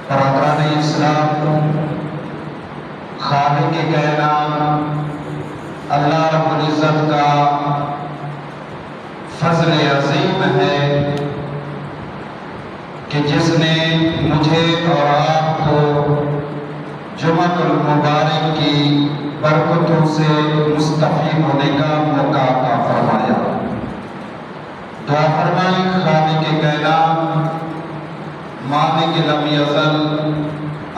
برادران اسلام، خالق کائنات اللہ رب العزت کا فضل عظیم ہے کہ جس نے مجھے اور آپ کو جمعۃ المبارک کی برکتوں سے مستفید ہونے کا موقع عطا فرمایا۔ دعا فرمائی خالق کائنات مالک لم یزل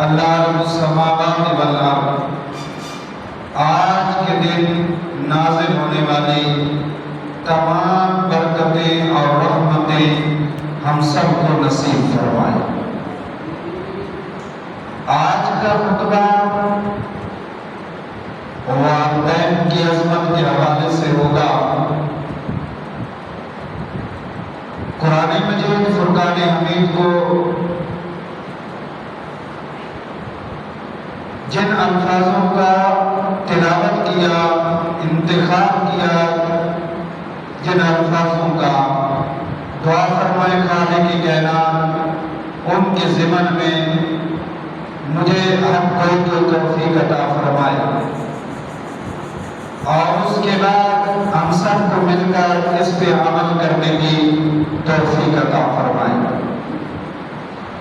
اللہ رب السماوات والارض، آج کے دن نازل ہونے والی تمام برکتیں اور رحمتیں ہم سب کو نصیب فرمائے۔ آج کا خطبہ والدین کی عظمت کے حوالے سے ہوگا۔ قرآن مجید فرقان حمید کو جن الفاظوں کا تلاوت کیا، انتخاب کیا، جن الفاظوں کا دعا فرمائے خالق کائنات ان کے ضمن میں مجھے ہم کو توفیق عطا فرمائے، اور اس کے بعد ہم سب کو مل کر اس پہ عمل کرنے کی توفیق عطا فرمائے۔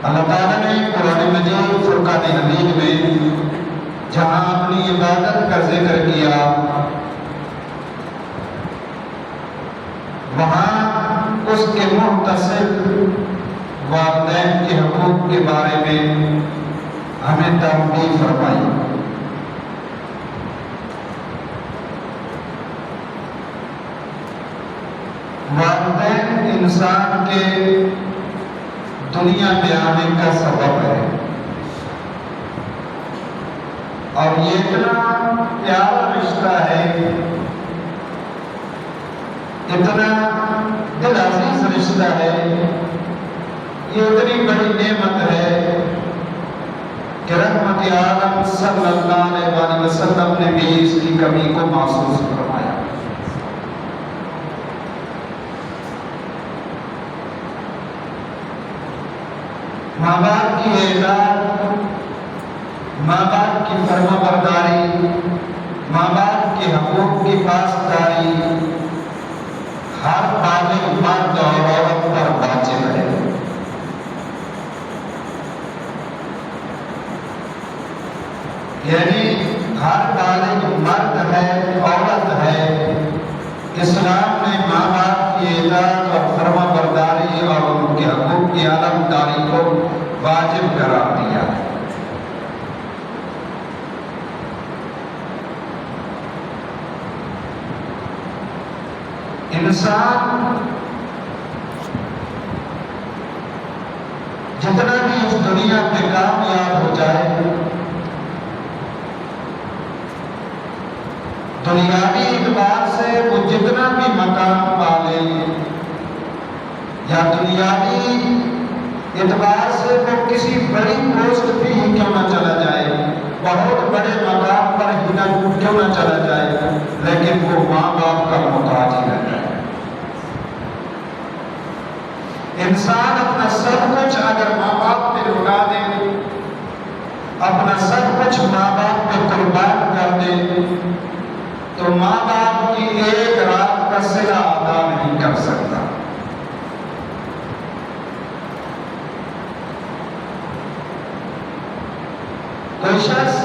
اللہ تعالیٰ نے قرآن مجید فرقان حمید میں جہاں اپنی عبادت کا ذکر کیا، وہاں اس کے متصل والدین کے حقوق کے بارے میں ہمیں تنبیہ فرمائی۔ والدین انسان کے دنیا میں آنے کا سبب ہے، اور یہ اتنا پیارا رشتہ ہے، اتنا دل عزیز رشتہ ہے، یہ اتنی بڑی نعمت ہے کہ رحمت عالم صلی اللہ علیہ وسلم نے بھی اس کی کمی کو محسوس فرمایا۔ ماں باپ کی اطاعت، ماں باپ کی فرما برداری، ماں باپ کے حقوق کی پاسداری ہر بالغ مرد اور عورت پر واجب ہے۔ یعنی ہر بالغ مرد ہے، عورت ہے، اسلام نے ماں باپ کی اطاعت اور فرما برداری اور ان کے حقوق کی علمداری کو واجب قرار دیا ہے۔ انسان جتنا بھی اس دنیا میں کامیاب ہو جائے، دنیاوی اعتبار سے وہ جتنا بھی مقام پالے، یا دنیاوی اعتبار سے وہ کسی بڑی پوسٹ پہ ہی کیوں نہ چلا جائے، بہت بڑے مقام پر ہی کیوں نہ چلا جائے، لیکن وہ ماں باپ کا محتاج ہی رہتا ہے۔ انسان اپنا سب کچھ اگر ماں باپ پہ لٹا دے، اپنا سب کچھ ماں باپ پہ قربان کر دے، تو ماں باپ کی ایک رات کا صلہ ادا نہیں کر سکتا۔ کوئی شخص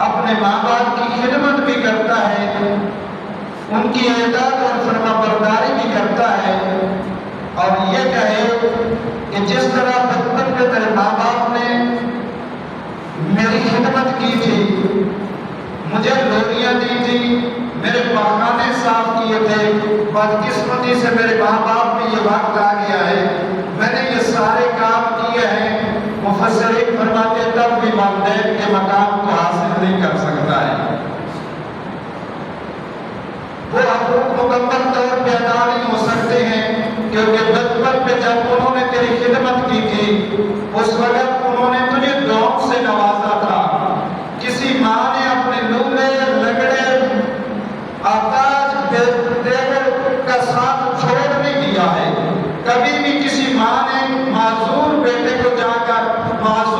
اپنے ماں باپ کی خدمت بھی کرتا ہے، ان کی اطاعت اور فرما برداری بھی کرتا ہے، اور یہ کہے کہ جس طرح بچپن میں میرے ماں باپ نے میری خدمت کی تھی، مجھے لوریاں دی تھی، میرے پخانے صاف کیے تھے، بدقسمتی سے میرے ماں باپ میں یہ وقت آ گیا ہے، میں نے یہ سارے کام کیے ہیں، مفسرین فرماتے ہیں تب بھی والدین کے مقام کو حاصل نہیں کر سکتا ہے۔ وہ حقوق مکمل طور پہ ادا نہیں ہو سکتے ہیں، کیونکہ بچپن پہ جب انہوں نے تیری خدمت کی تھی، اس وقت انہوں نے تجھے دعاؤں سے نوازا تھا۔ کسی ماں نے اپنے لولے لگڑے آتاج دیور کا ساتھ چھوڑ نہیں دیا ہے، کبھی بھی کسی ماں نے معذور بیٹے کو جا کر معذور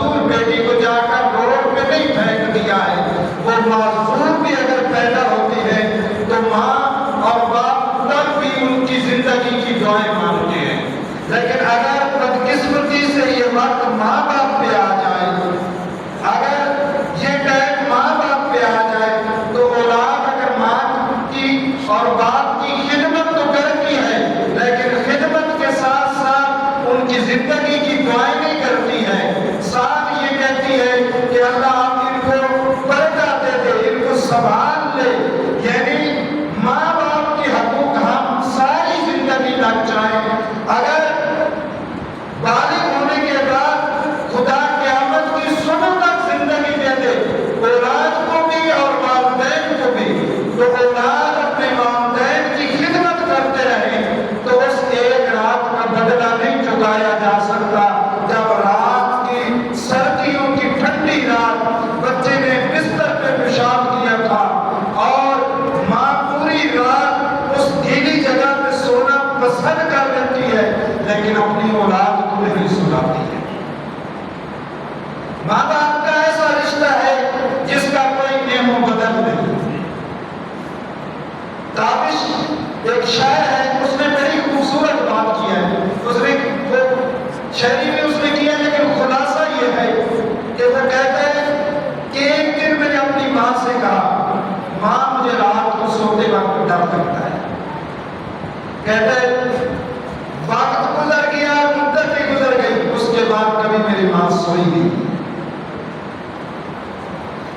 سوئی نہیں،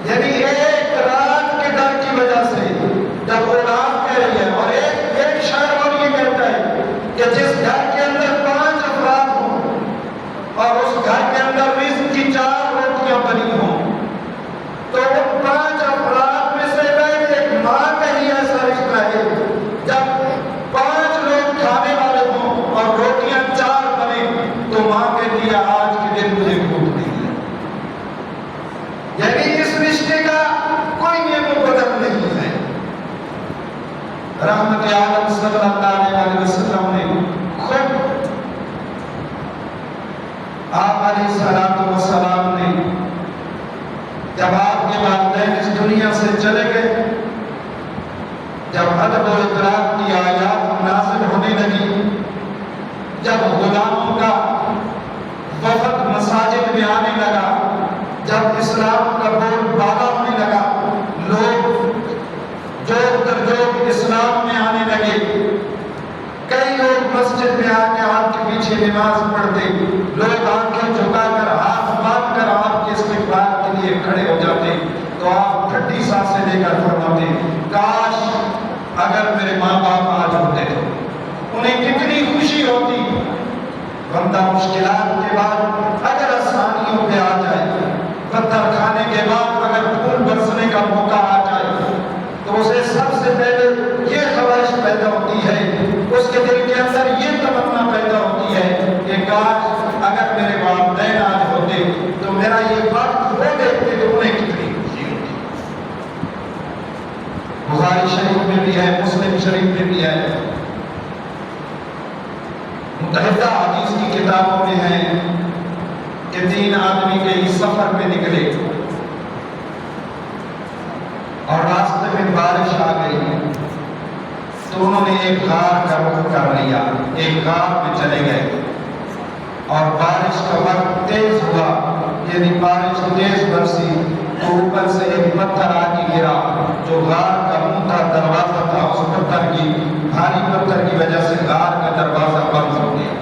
یعنی ایک رات کے ڈر کی وجہ سے جب اولاد کہہ رہی ہے، اور ایک شاعر اور یہ کہتا ہے کہ جس گھر کے اندر 5 افراد ہوں اور اس گھر کے اندر رزق کی 4 روٹیاں بنی ہوں، تو ان 5 افراد میں سے ایک ماں کا ہی ایسا رشتہ ہے جب 5 لوگ کھانے والے ہوں اور روٹیاں 4 بنے تو ماں کہتی ہے آج کے دن مجھے بھوک نہیں ہے۔ یعنی اس رشتے کا کوئی نیم و بدل نہیں ہے۔ رحمت عالم صلی اللہ علیہ وسلم نے خود آپ علیہ السلام نے جب آپ کے والدین اس دنیا سے چلے گئے، جب ادب و ادراک کی آیات نازل ہونے لگی، جب غلاموں کا وفد مساجد میں آنے لگا، جب اسلام کا بول بالا ہونے لگا، لوگ جوگ در جوگ اسلام میں آنے لگے، کئی لوگ مسجد میں آ کے آپ کے پیچھے نماز پڑھتے، لوگ آنکھیں جھکا کر ہاتھ باندھ کر آپ کے استقبال کے لیے کھڑے ہو جاتے، تو آپ ٹھنڈی سانسیں لے کر فرماتے کاش اگر میرے ماں باپ آج ہوتے تو انہیں کتنی خوشی ہوتی۔ بندہ مشکلات کے بعد اگر آسانیوں پہ آ جائے، پتھر کھانے کے بعد اگر پھول برسنے کا موقع آ جائے، تو اسے سب سے پہلے یہ خواہش پیدا ہوتی ہے، اس کے دل کے اندر یہ تمنا پیدا ہوتی ہے کہ کاش اگر میرے والدین آج ہوتے تو میرا یہ وقت وہ دیکھتے تو انہیں کتنی خوشی ہوتی۔ بخاری شریف میں بھی ہے، مسلم شریف میں بھی ہے، متحدہ حدیث کی کتابوں میں ہے کہ 3 آدمی کئی سفر پہ نکلے اور راستے میں بارش آ گئی، تو انہوں نے ایک غار کا رخ کر لیا، ایک غار میں چلے گئے، اور بارش کا وقت تیز ہوا، یعنی بارش تیز برسی تو اوپر سے ایک پتھر آ کے گرا، جو غار کا منہ تھا، دروازہ تھا، اس پتھر کی بھاری پتھر کی وجہ سے غار کا دروازہ بند ہو گیا۔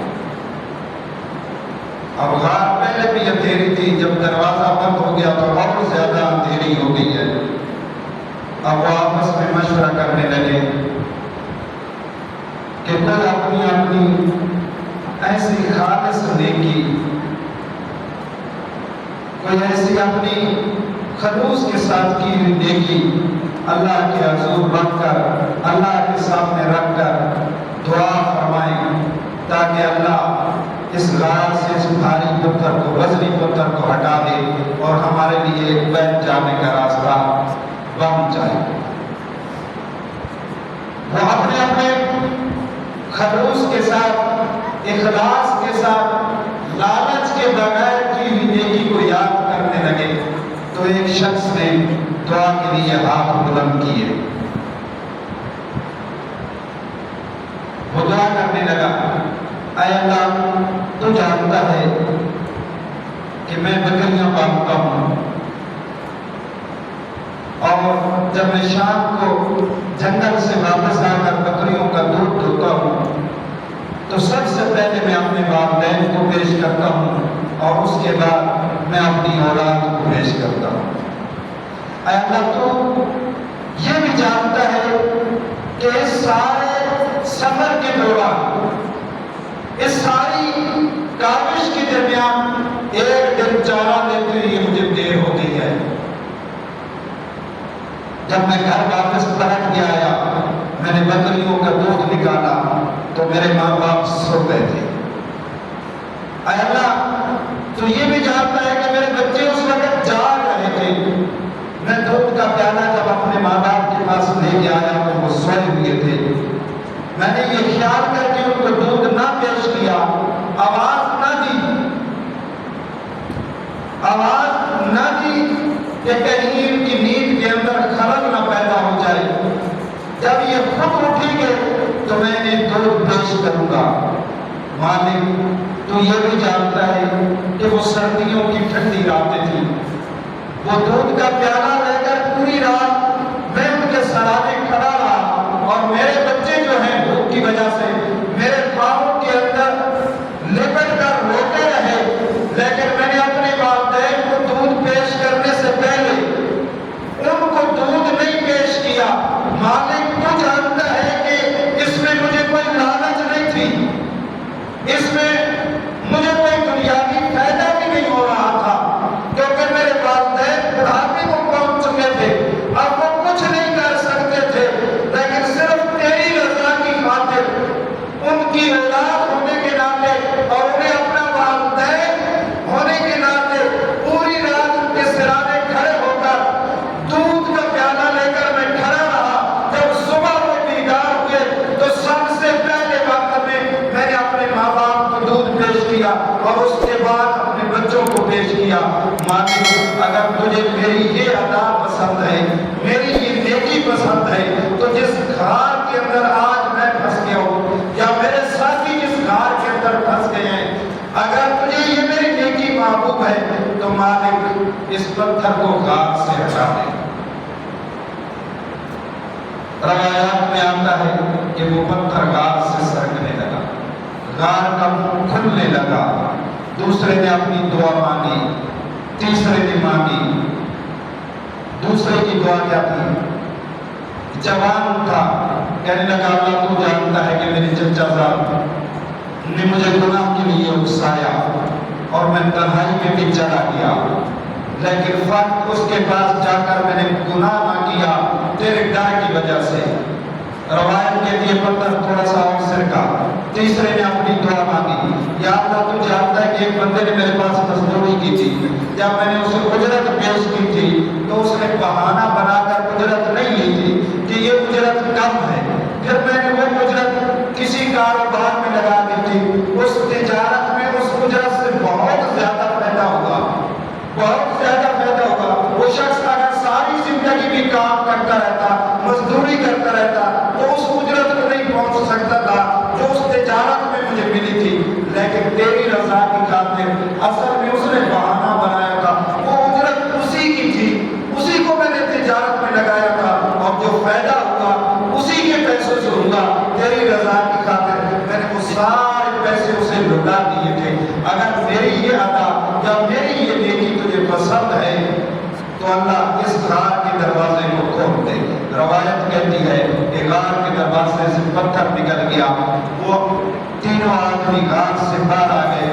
اب غار پہلے بھی اندھیری تھی، جب دروازہ بند ہو گیا تو اور زیادہ اندھیری ہو گئی ہے۔ اب وہ آپس میں مشورہ کرنے لگے کہ کوئی اپنی ایسی خالص نیکی، کوئی ایسی اپنی خلوص کے ساتھ کی ہوئی نیکی اللہ کے حضور رکھ کر، اللہ کے سامنے رکھ کر دعا فرمائیں تاکہ اللہ اس غار سے اس بھاری پتھر کو، وزنی پتھر کو ہٹا دے اور ہمارے لیے ایک بیت جانے کا راستہ بن جائے۔ وہ اپنے خلوص کے ساتھ، اخلاص کے ساتھ، لالچ کے بغیر کی ہوئی نیکی کو یاد کرنے لگے، تو ایک شخص نے دعا کے لیے ہاتھ بلند کیے، وہ دعا کرنے لگا اے اللہ تو جانتا ہے کہ میں بکریاں پالتا ہوں، اور جب میں شام کو جنگل سے واپس آ کر بکریوں کا دودھ دھوتا ہوں تو سب سے پہلے میں اپنے والدین کو پیش کرتا ہوں اور اس کے بعد میں اپنی اولاد کو پیش کرتا ہوں۔ اے اللہ تو یہ بھی جانتا ہے کہ اس سارے سفر کے دوران، اس ساری کاوش کے درمیان ایک دن چارہ دیتے ہوئے مجھے دیر ہوتی ہے۔ جب میں گھر واپس پلٹ کے آیا، میں نے بکریوں کا دودھ نکالا تو میرے ماں باپ سو گئے تھے۔ اے اللہ تو یہ بھی جانتا ہے کہ میرے بچے اس وقت جاگ رہے تھے، میں دودھ کا پیالہ جب اپنے ماں باپ کے پاس لے کے آیا تو وہ سوئے ہوئے تھے، میں نے یہ خیال کر کے ان کو دودھ نہ پیش کیا، آواز نہ دی کہ کہیں ان کی نیند کے اندر خلل نہ پیدا ہو جائے، جب یہ خود اٹھیں گے تو میں انہیں دودھ پیش کروں گا۔ مالک تو یہ بھی جانتا ہے کہ وہ سردیوں کی ٹھنڈی راتیں تھیں، وہ دودھ کا پیالہ لے کر پوری رات میں ان کے سرانے کھڑا رہا، اور میرے بچے جو ہیں بھوک کی وجہ سے میرے پاؤں کے اندر لپٹ کر روتے رہے، لیکن میں نے اپنے اور اس کے بعد اپنے بچوں کو پیش کیا، مالک اگر تجھے میری یہ ادا پسند ہے، میری یہ نیکی پسند ہے، تو جس گھر کے اندر آج میں پھنس گیا ہوں یا میرے ساتھی جس گھر کے اندر پھنس گئے ہیں، اگر تجھے یہ میری نیکی محبوب ہے تو مالک اس پتھر کو گھر سے ہٹا دے۔ روایات میں آتا ہے کہ وہ پتھر غار سے سرکنے لگا، غار کا منہ کھلنے لگا، دوسرے نے اپنی دعا مانگی، تیسرے نے مانگی، دوسرے کی دعا کیا تھی؟ جوان تھا، کہنے لگا اللہ تو جانتا ہے کہ میرے چچا صاحب نے مجھے گناہ کے لیے اکسایا اور میں تنہائی میں بھی چلا گیا، لیکن فرق اس کے پاس جا کر میں نے گناہ نہ کیا تیرے ڈر کی وجہ سے۔ روایت کہتی ہے پتھر تھوڑا سا اور سرکا، تیسرے نے اپنی دعا مانگی، یا اللہ تو جانتا ہے کہ ایک بندے نے میرے پاس مزدوری کی تھی، جب میں نے اسے اجرت پیش کی تھی تو اس نے بہانہ بنا کر اجرت نہیں لی تھی کہ یہ اجرت کم ہے، پھر میں نے وہ اجرت کسی کاروبار میں لگا دی تھی، اس تجارت میں اس اجرت سے بہت زیادہ فائدہ ہوگا، بہت زیادہ فائدہ ہوگا۔ وہ شخص اگر ساری زندگی بھی کام کرتا رہتا، مزدوری کرتا رہتا، تو اس اجرت کو نہیں پہنچ سکتا تھا جو اس تجارت میں مجھے ملی تھی، لیکن تیری رضا کی خاطر اصل میں اس نے بہانہ بنایا تھا، وہ اجرت اسی کی تھی، اسی کو میں نے تجارت میں لگایا تھا، اور جو فائدہ ہوگا اسی کے پیسے سے ہوگا، تیری رضا کی خاطر میں نے وہ سارے پیسے اسے لٹا دیے تھے۔ اگر میری یہ ادا یا میری یہ نیکی تجھے پسند ہے تو اللہ اس غار کے دروازے کو کھول دے۔ روایت کہتی ہے کہ غار کے دروازے سے پتھر نکل گیا، وہ تینوں آدمی غار سے باہر آ گئے،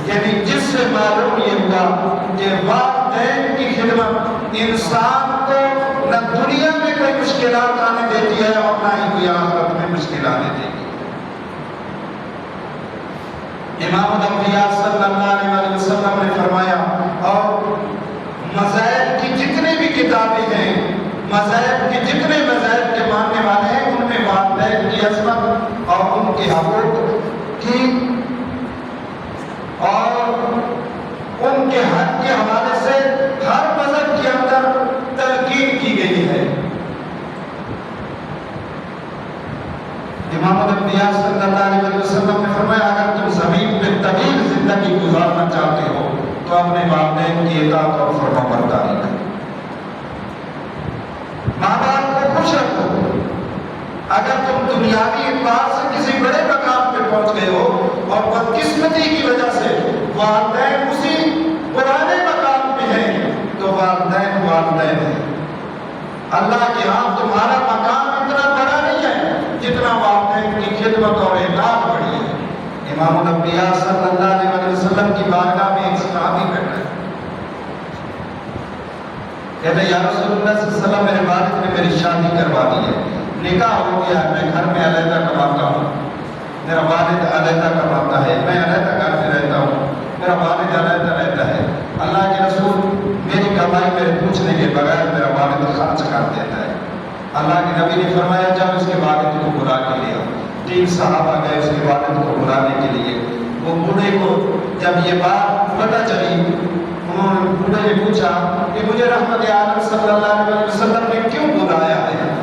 یعنی جس سے معلوم یہ ہوا کہ والدین کی خدمت انسان کو نہ دنیا میں کوئی مشکلات آنے دیتی ہے اور نہ ہی کوئی آخرت میں مشکل آنے دیتی ہے۔ امام الانبیاء صلی اللہ علیہ وسلم نے فرمایا، اور مذاہب کی جتنے بھی کتابیں ہیں، مذاہب کے جتنے مذاہب کے ماننے والے ہیں، ان میں والدین کی عظمت اور ان کے حقوق کی اور ان کے حق کے حوالے سے ہر مذہب کے اندر تلقین کی گئی ہے۔ امام الانبیاء صلی اللہ علیہ وسلم نے فرمایا، اگر تم زمین پہ طویل زندگی گزارنا چاہتے ہو تو اپنے والدین کی اطاعت اور فرمانبرداری کرو، ماں باپ کو خوش رکھو۔ اگر تم دنیاوی اعتبار سے کسی بڑے مقام پہ پہنچ گئے ہو اور بدقسمتی کی وجہ سے والدین اسی پرانے مقام پہ ہیں تو والدین والدین ہیں، اللہ کے ہاں تمہارا مقام اتنا بڑا نہیں ہے جتنا والدین کی خدمت اور اطاعت بڑی ہے۔ امام الانبیاء صلی اللہ علیہ وسلم کی بارگاہ میں ایک صحابی بیٹھا ہے، کہتے ہیں یا رسول اللہ صلی اللہ علیہ وسلم میرے والد نے میری شادی کروا دی ہے، نکاح ہو گیا، میں گھر میں علیحدہ کماتا ہوں، میرا والد علیحدہ کماتا ہے، میں علیحدہ گھر میں رہتا ہوں، میرا والد علیحدہ رہتا ہے، اللہ کے رسول میری کمائی میرے پوچھنے کے بغیر میرا والد خرچ کر دیتا ہے۔ اللہ کے نبی نے فرمایا جب اس کے والد کو بلا کے لیا، 3 صحابہ گئے اس کے والد کو بلانے کے لیے۔ وہ بوڑھے کو جب یہ بات پتہ چلی، انہوں نے بوڑھے نے پوچھا کہ مجھے رحمت عالم صلی اللہ علیہ وسلم نے کیوں بلایا ہے؟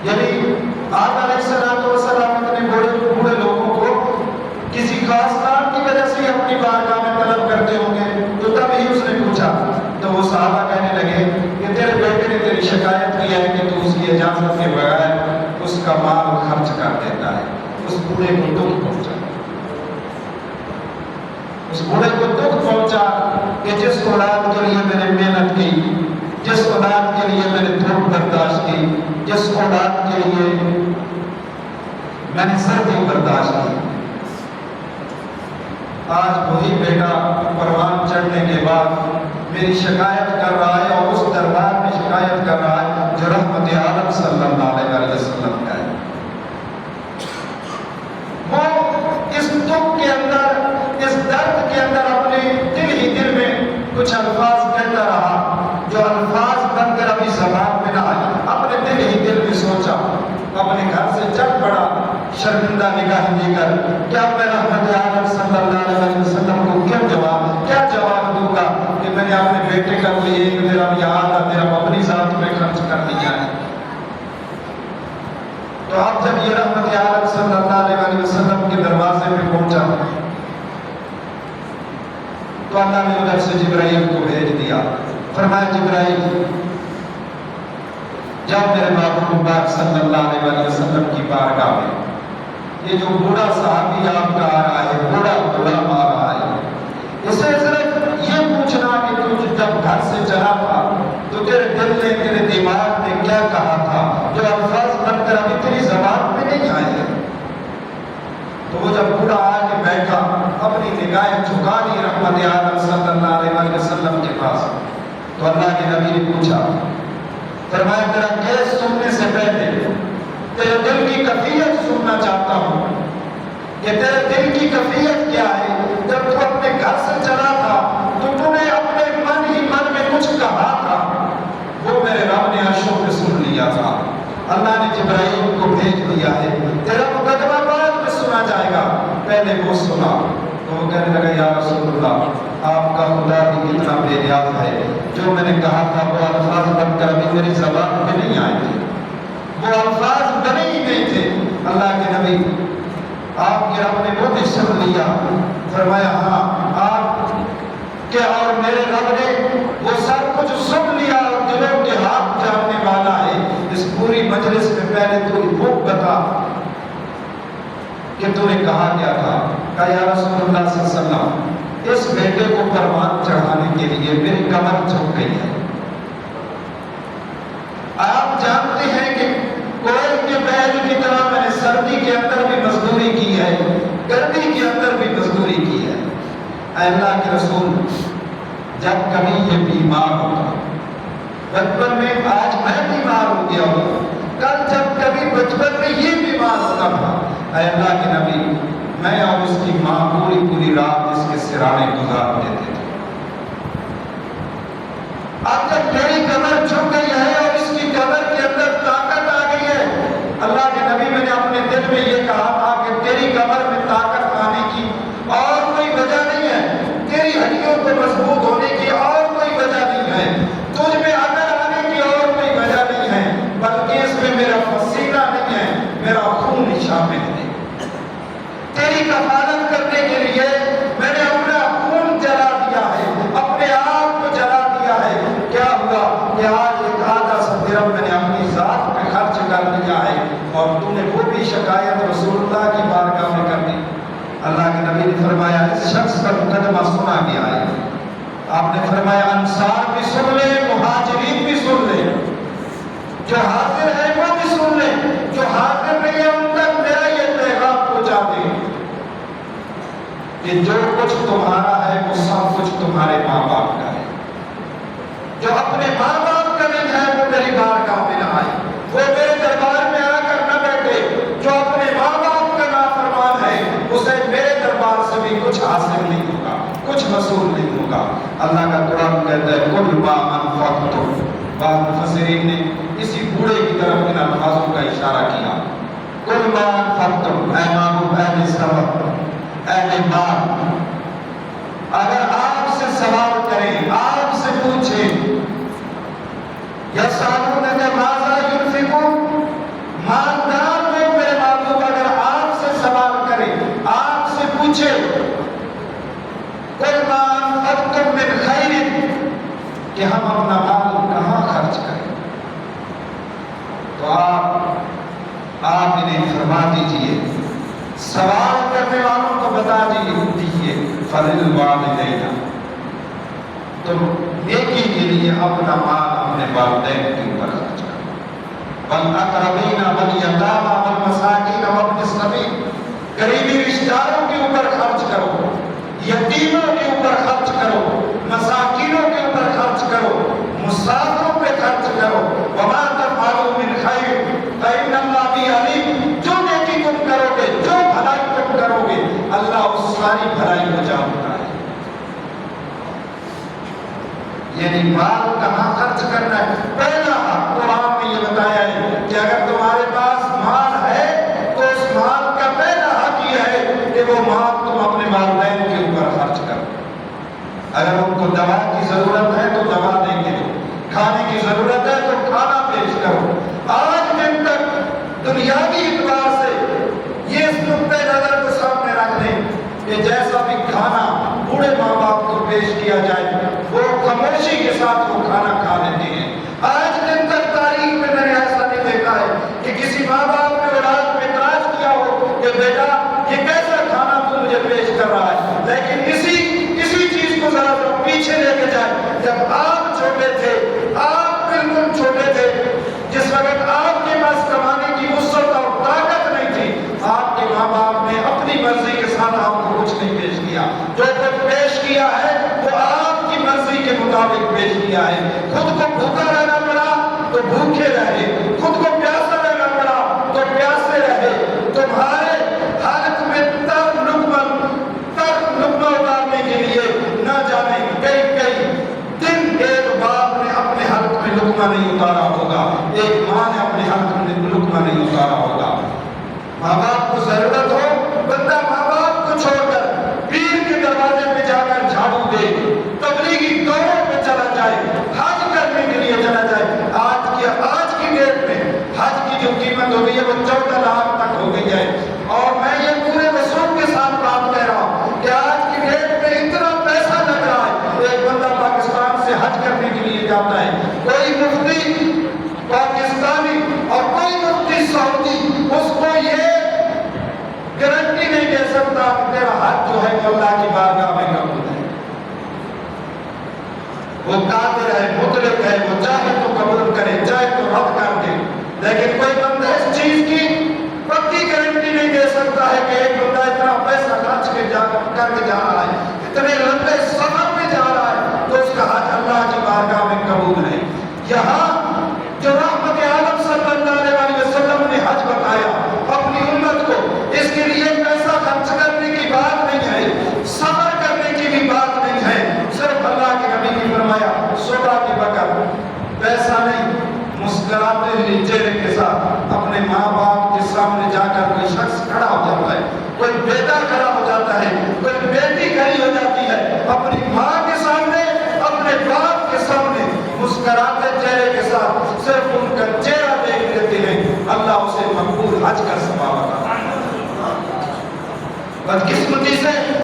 یعنی آپ علیہ السلام اپنے بوڑھے لوگوں کو کسی خاص کام کی وجہ سے اپنی بارگاہ میں طلب کرتے ہوں گے، تو تب ہی اس نے پوچھا۔ تو وہ صحابہ کہنے لگے کہ تیرے بیٹے نے تیری شکایت کی ہے کہ تو اس کی اجازت کے بغیر اس کا مال خرچ کر دیتا ہے۔ اس بوڑھے کو دکھ پہنچا، اس بوڑھے کو دکھ پہنچا کہ جس اولاد کے لیے میں نے محنت کی، جس اولاد کے لیے میں نے دھوپ برداشت کی، جس اولاد کے لیے میں نے سردی برداشت کی، آج وہی بیٹا پروان چڑھنے کے بعد میری شکایت کر رہا ہے اور اس دربار میں شکایت کر رہا ہے جو رحمت عالم صلی اللہ علیہ وسلم کا ہے۔ وہ اس دکھ کے اندر، اس درد کے اندر اپنے دل ہی دل میں کچھ الفاظ کہتا رہا جو الفاظ بن کر ابھی زبان میں نہ آئے۔ اپنے دل ہی دل میں سوچا، اپنے گھر سے چل پڑا شرمندہ نگاہ لے کر، کیا میں رحمت عالم صلی تو اللہ نے ادھر سے جبرائیل کو بھیج دیا، فرمایا جبرائیل جب میرے محبوب پاک صلی اللہ علیہ وسلم کی بارگاہ میں یہ جو بوڑھا صحابی آپ کا آ رہا ہے، بوڑھا غلام آ رہا ہے، اسے صرف یہ پوچھنا کہ تو جب گھر سے چلا تھا تو تیرے دل نے، تیرے دماغ نے کیا کہا تھا جو الفاظ بن کر ابھی تیری زبان پہ نہیں آئے ہیں۔ تو وہ جب بوڑھا آ کے بیٹھا، اپنی نگاہیں جھکا لی رحمت عالم صلی اللہ علیہ وسلم کے پاس، تو اللہ کے نبی نے پوچھا، فرمایا تیرا کیس سننے سے پہلے تیرے دل کی کیفیت سننا چاہتا ہوں کہ تیرے دل کی کیفیت کیا ہے۔ جب تو اپنے گھر سے چلا تھا تو تو نے اپنے من ہی من میں کچھ کہا تھا، وہ میرے رب نے عرشوں پہ سن لیا تھا۔ اللہ نے جبرائیل کو بھیج دیا ہے، تیرا مقدمہ بعد میں سنا جائے گا، پہلے وہ سنا۔ تو وہ کہنے لگا یا رسول اللہ، آپ کا خدا بھی کتنا بے نیاز ہے، جو میں نے کہا تھا وہ الفاظ بن کر ابھی میری زبان پہ نہیں آئے تھے، وہ الفاظ بنے ہی نہیں تھے۔ اللہ کے نبی آپ کے رب نے وہ بھی سن لیا، فرمایا ہاں آپ کے اور میرے رب نے وہ سب کچھ سن لیا اور دلوں کے ہاتھ جاننے والا ہے۔ اس پوری مجلس میں پہلے تو وہ بتا کہ تو نے کہا کیا تھا؟ کہا یا رسول اللہ صلی اللہ علیہ وسلم، اس بیٹے کو پروان چڑھانے کے لیے میری کمر جھک گئی ہے۔ آپ جانتے ہیں کہ کوئل کے بیل کی طرح میں نے سردی کے اندر بھی مزدوری کی ہے، گرمی کے اندر بھی مزدوری کی ہے۔ اے اللہ کے رسول، جب کبھی یہ بیمار ہوتا، بچپن میں، آج میں بیمار ہو گیا ہوں، کل جب کبھی بچپن میں یہ بیمار ہوتا تھا، اے اللہ کے نبی میں اور اس کی ماں پوری رات اس کے سرانے گزار دیتے تھے۔ اب جب میری کمر جھک گئی ہے اور اس کی کمر کے اندر طاقت آ گئی ہے، اللہ کے نبی میں نے اپنے دل میں یہ کہا تھا کہ تیری کمر میں طاقت آنے کی اور کوئی وجہ نہیں ہے، تیری ہڈیوں کو مضبوط ہونے کی اور کوئی وجہ نہیں ہے، تجھ میں عقل آنے کی اور کوئی وجہ نہیں ہے، بلکہ اس میں میرا پسینہ نہیں ہے، میرا خون شامل ہے۔ تیری کفالت کرنے کے لیے میں نے اپنا خون جلا دیا ہے، اپنے آپ کو جلا دیا ہے۔ کیا ہوا کہ آج ایک آدھا سا درہم میں نے اپنی ذات پہ خرچ کر دیا ہے اور تو نے وہ بھی شکایت رسول اللہ کی بارگاہ میں کر دی۔ اللہ کے نبی نے فرمایا اس شخص کا مقدمہ سنا گیا ہے۔ آپ نے فرمایا انصار بھی سن لے، مہاجرین بھی سن لے، جو حاضر ہے وہ بھی سن لے، جو حاضر نہیں ہے ان تک میرا یہ پیغام پہنچا دے کہ جو کچھ تمہارا ہے وہ سب کچھ تمہارے ماں باپ کا ہے۔ جو اپنے ماں باپ کا نہیں ہے وہ میری بارگاہ میں نہ آئے، وہ میرے دربار میں آ کر نہ بیٹھے۔ جو اپنے ماں باپ کا نافرمان ہے اسے میرے دربار سے بھی کچھ حاصل نہیں ہوگا، کچھ حصول نہیں ہوگا۔ اللہ کا قرآن کہتا ہے کل ما انفقتم، بعض مفسرین نے اسی بوڑھے کی طرف ان الفاظوں کا اشارہ کیا، کل ما انفقتم، اے محبوب، اہل سبق، اہل مال، اگر آپ سے سوال کریں، آپ سے پوچھیں یسألونک ماذا ينفقون، مالدار لوگ میرے محبوب اگر آپ سے سوال کریں، آپ سے پوچھیں قل ما انفقتم من خیر، کہ ہم اپنا مال کہاں خرچ کریں، تو آپ انہیں فرما دیجئے، سوال کرنے والوں کو بتا دیجئے فللوالدین، تم نیکی کے لیے اپنا مال اپنے والدین کے اوپر خرچ کرو، والاقربین والیتامی والمساکین وابن السبیل، قریبی رشتہ داروں کے اوپر خرچ کرو، یتیموں کے اوپر خرچ کرو، مساکینوں کے اوپر خرچ کرو، مسافروں پہ خرچ کرو، وما تفعلوا من خیر فإن اللہ به علیم، جو نیکی تم کرو گے، جو بھلائی تم کرو گے، اللہ اس ساری بھلائی کو جانتا ہے۔ یعنی مال کہاں خرچ کرنا ہے، پہلا قرآن میں یہ بتایا ہے کہ اگر تمہارے پاس مال ہے تو اس مال کا پہلا حق یہ ہے کہ وہ مال تم اپنے والدین کے اوپر خرچ کرو۔ اگر ان کو دوا کی ضرورت ہے تو دوا دے کے دو، کھانے کی ضرورت ہے تو کھانا پیش کرو۔ آج دن تک دنیاوی اعتبار سے یہ اس نقطۂ نظر کو سامنے رکھ لیں کہ جیسا بھی کھانا بوڑھے ماں باپ کو پیش دیا جائے وہ خاموشی کے ساتھ وہ کھانا کھا لیتے ہیں۔ آج دن تک تاریخ میں نے ایسا نہیں دیکھا ہے کہ کسی ماں باپ نے اولاد پہ اعتراض کیا ہو کہ بیٹا یہ کیسا کھانا تو مجھے پیش کر رہا ہے، لیکن اسی چیز کو ذرا پیچھے لے کے جائے۔ جب آپ چھوٹے تھے، آپ بالکل چھوٹے تھے، جس وقت آپ کے پاس کمانے کی وسعت اور طاقت نہیں تھی، آپ کے ماں باپ نے اپنی مرضی کے ساتھ آپ کو کچھ نہیں پیش کیا۔ جو کچھ پیش کیا ہے وہ آپ کی مرضی کے مطابق پیش کیا ہے۔ خود کو بھوکا رہنا پڑا تو بھوکے رہے، خود کو پیاسا رہنا پڑا تو پیاسے رہے۔ تمہارے حالت میں تر لقمہ اتارنے کے لیے نہ جانے کئی دن ایک باپ نے اپنے حلق میں لقمہ نہیں اتارا ہوگا، ایک ماں نے اپنے حلق میں لقمہ نہیں اتارا ہوگا۔ ماں باپ کو ضرورت ہو، بندہ ماں باپ کو چھوڑ کر پیر کے دروازے پہ جا کر جھاڑو دے، تبلیغی دوروں پہ چلا جائے، حج کرنے کے لیے چلا جائے۔ آج کی ڈیٹ میں حج کی جو قیمت ہو گئی ہے وہ 14 لاکھ تک ہو گئی ہے، اور میں یہ پورے وصول کے ساتھ بات کہہ رہا ہوں کہ آج کی ڈیٹ میں اتنا پیسہ لگ رہا ہے۔ ایک بندہ پاکستان سے حج کرنے کے لیے جاتا ہے، کوئی مفتی پاکستانی اور کوئی مفتی سعودی اس کو یہ گارنٹی نہیں دے سکتا کہ تیرا حج جو ہے اللہ کی بارگاہ میں قبول ہے۔ وہ قادر ہے، مطلق ہے، وہ چاہے تو قبول کرے، چاہے تو رد کر دے، لیکن کوئی بندہ اس چیز کی پکی گارنٹی نہیں دے سکتا ہے کہ ایک بندہ اتنا پیسہ خرچ کر کے جا رہا ہے، اتنے لمبے سفر میں جا رہا ہے تو اس کا حج اللہ کی بارگاہ میں قبول ہے۔ یہاں جو رحمت عالم صلی اللہ علیہ وسلم نے حج بتایا اپنی امت کو، اس کے لیے پیسہ خرچ کرنے کی بات نہیں ہے، صبر کرنے کی بھی بات نہیں ہے، صرف اللہ کے نبی نے فرمایا صبح کے وقت پیسہ نہیں، مسکراتے ہوئے چہرے کے ساتھ اپنے ماں باپ کے سامنے جا کر کوئی شخص کھڑا ہو جاتا ہے، کوئی بیٹا کھڑا ہو جاتا ہے، کوئی بیٹی کھڑی ہو جاتی ہے، اپنی ماں کے سامنے، اپنے باپ کے سامنے مسکراتے چہرے کے ساتھ صرف ان کا چہرہ دیکھ لیتے ہیں، اللہ اسے مقبول حج کا ثواب عطا۔ بدقسمتی سے